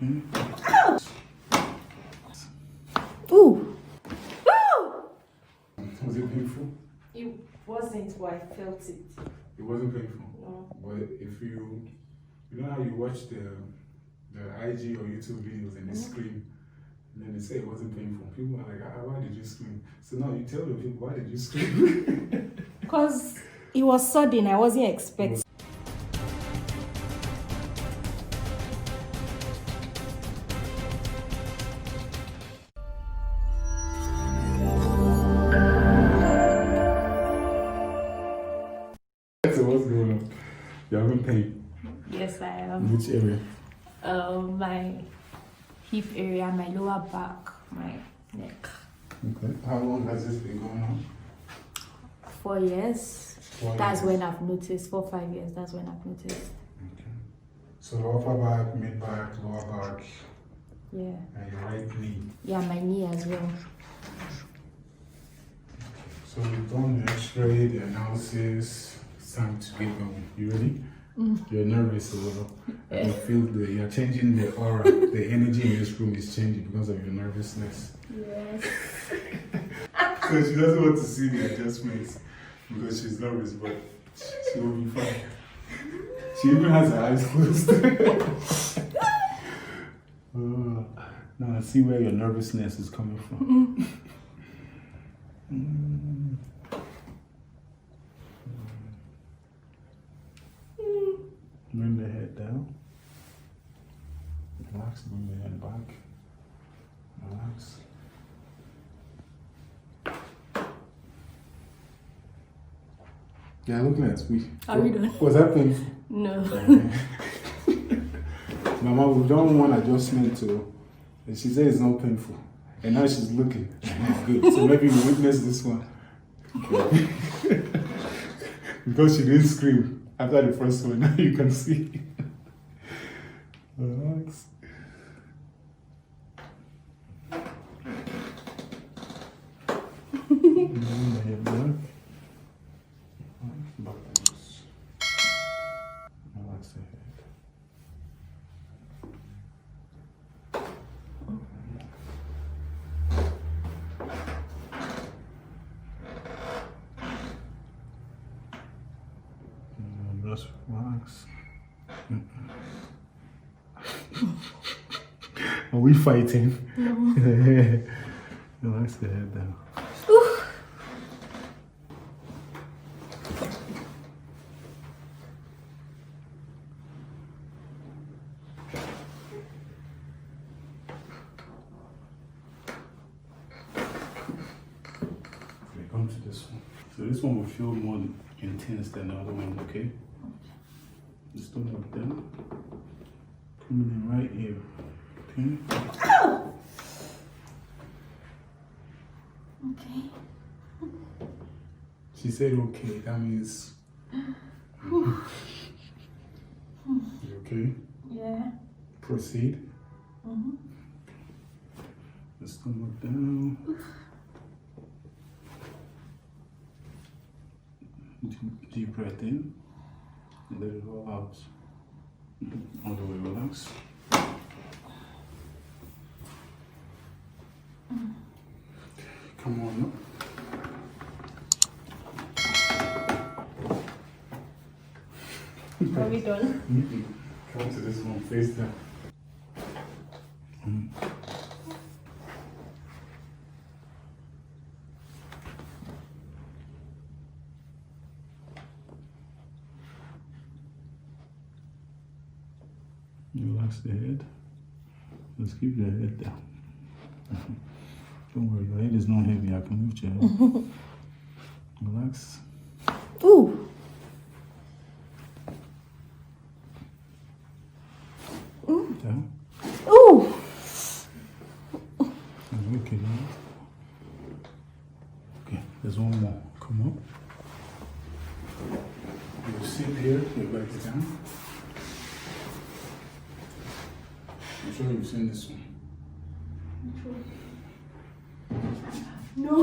Okay. Ooh! Was it painful? It wasn't, but I felt it. It wasn't painful. No. But if you know how you watch the IG or YouTube videos and they scream, and then they say it wasn't painful. People are like, why did you scream? So now you tell the people, why did you scream? Because it was sudden, I wasn't expecting. So what's going on? You're having pain? Yes, I am. Which area? My hip area, my lower back, my neck. Okay. How long has this been going on? 4 years. 4 That's years. when I've noticed. 4 5 years. That's when I've noticed. Okay. So upper back, mid back, lower back, Yeah. and your right knee. Yeah, my knee as well. So we've done the X-ray, the analysis. It's time to get going. You ready? You're nervous a little. You feel you're changing the aura. The energy in this room is changing because of your nervousness. Yes. So she doesn't want to see the adjustments because she's nervous, but she will be fine. She even has her eyes closed. Now I see where your nervousness is coming from. Bring the head down. Relax, bring the head back. Relax. Yeah, looking at me. Are we done? Was that painful? No. Mama, we've done one adjustment too. And she said it's not painful. And now she's looking. Good. So maybe we witness this one. Okay. Because she didn't scream after the first one. Now you can see. Relax. Bring the head back. Backwards. Relax the head. Just relax. Are we fighting? No. Relax the head down. Okay, come to this one. So this one will feel more intense than the other one, okay? Just stomach down. Coming in right here. Okay? Okay. She said okay, that means you okay? Yeah. Proceed. The stomach down. Deep breath in. Let it all out. All the way relax. Come on up. Are we done? Come to this one, face down. Relax the head. Just keep the head down. Don't worry, your head is not heavy. I can lift your head. Relax. Ooh. Down. Ooh. Okay, now. Okay, there's one more. Come up. You sit here, your legs down. I'm sure you've seen this one. No.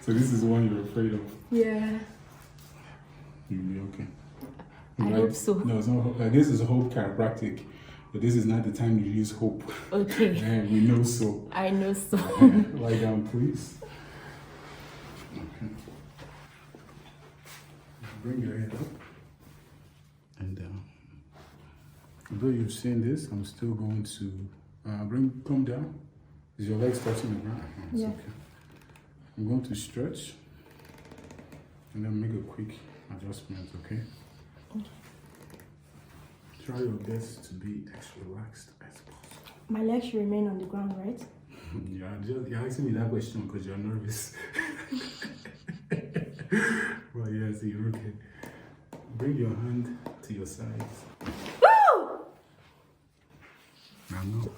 So this is the one you're afraid of. Yeah. You'll be okay. I hope so. No, it's not. This is Hope Chiropractic, but this is not the time to use hope. Okay. And we know so. I know so. Lie down, please. Okay. Bring your head up. And although you've seen this, I'm still going to come down. Is your legs touching the ground? It's Yeah. okay. I'm going to stretch and then make a quick adjustment, okay? Try your best to be as relaxed as possible. My legs should remain on the ground, right? You're asking me that question because you're nervous. Well, yes, you're okay. Bring your hand to your sides. Woo! I know.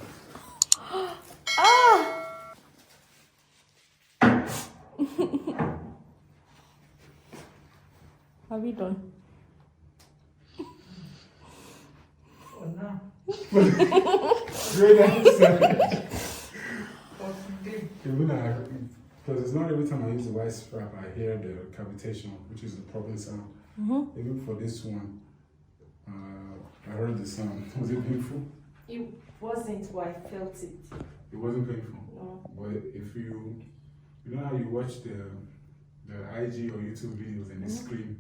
Are we done? Oh no. Great answer. Because it's not every time I use the white strap I hear the cavitation, which is the problem sound. Mm-hmm. Even for this one, I heard the sound. Was it painful? It wasn't, but I felt it. It wasn't painful. No. But if you know how you watch the IG or YouTube videos and they scream,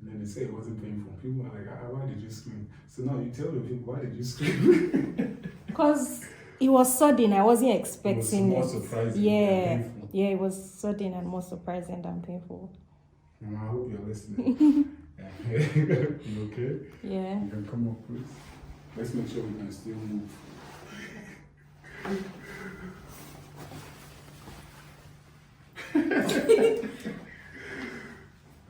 and then they say it wasn't painful. People are like, why did you scream? So now you tell the people, why did you scream? Because it was sudden, I wasn't expecting It it. was more surprising Yeah, than painful. yeah, it was sudden and more surprising than painful. And I hope you're listening. You okay? Yeah. You can come up, please. Let's make sure we can still move.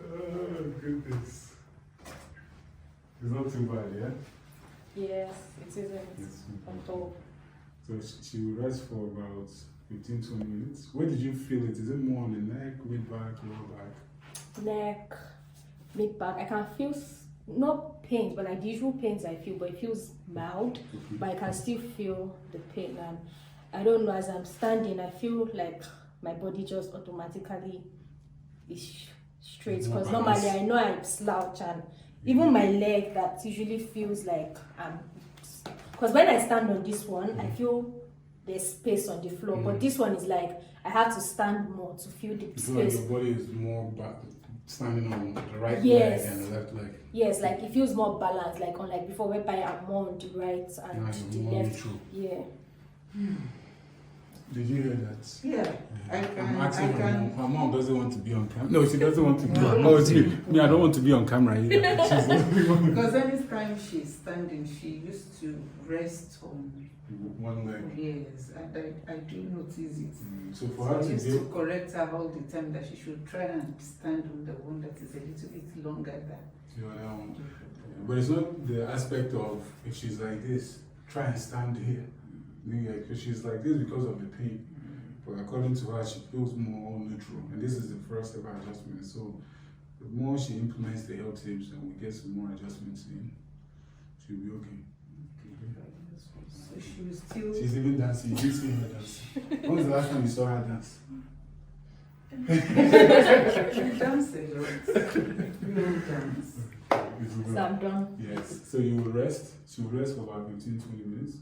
Oh, goodness. It's not too bad, yeah? Yes, it isn't Yes. at all. So she will rest for about 15-20 minutes. Where did you feel it? Is it more on the neck, mid-back, lower back? Neck, mid back. I can feel not pain, but like the usual pains I feel, but it feels mild. Okay. But I can still feel the pain, and I don't know, as I'm standing, I feel like my body just automatically is straight, More because normally balance. I know I slouch, and even my leg that usually feels like because when I stand on this one, I feel there's space on the floor, but this one is like I have to stand more to feel the You feel like space. your body is more standing on the right Yes. leg and the left leg. Yes, like it feels more balanced, like unlike before, whereby I'm more on the right and Now the you're more left. neutral. Yeah. Did you hear that? Yeah, I'm asking her mom doesn't want to be on camera. No, she doesn't want to be. No, Oh, it's me. I don't want to be on camera either. She's the only one. because anytime she's standing, she used to rest on One leg. yes, and I do notice it. So for So her I to used be to correct her all the time that she should try and stand on the one that is a little bit longer than. but it's not the aspect of if she's like this, try and stand here. Because she's like this because of the pain. But according to her, she feels more neutral. And this is the first ever adjustment. So the more she implements the health tips and we get some more adjustments in, she'll be okay. So she was still. She's even dancing. You see her dance. When was the last time you saw her dance? She dances a lot. We all dance. So I'm done. Yes. So you will rest. She will rest for about 15-20 minutes.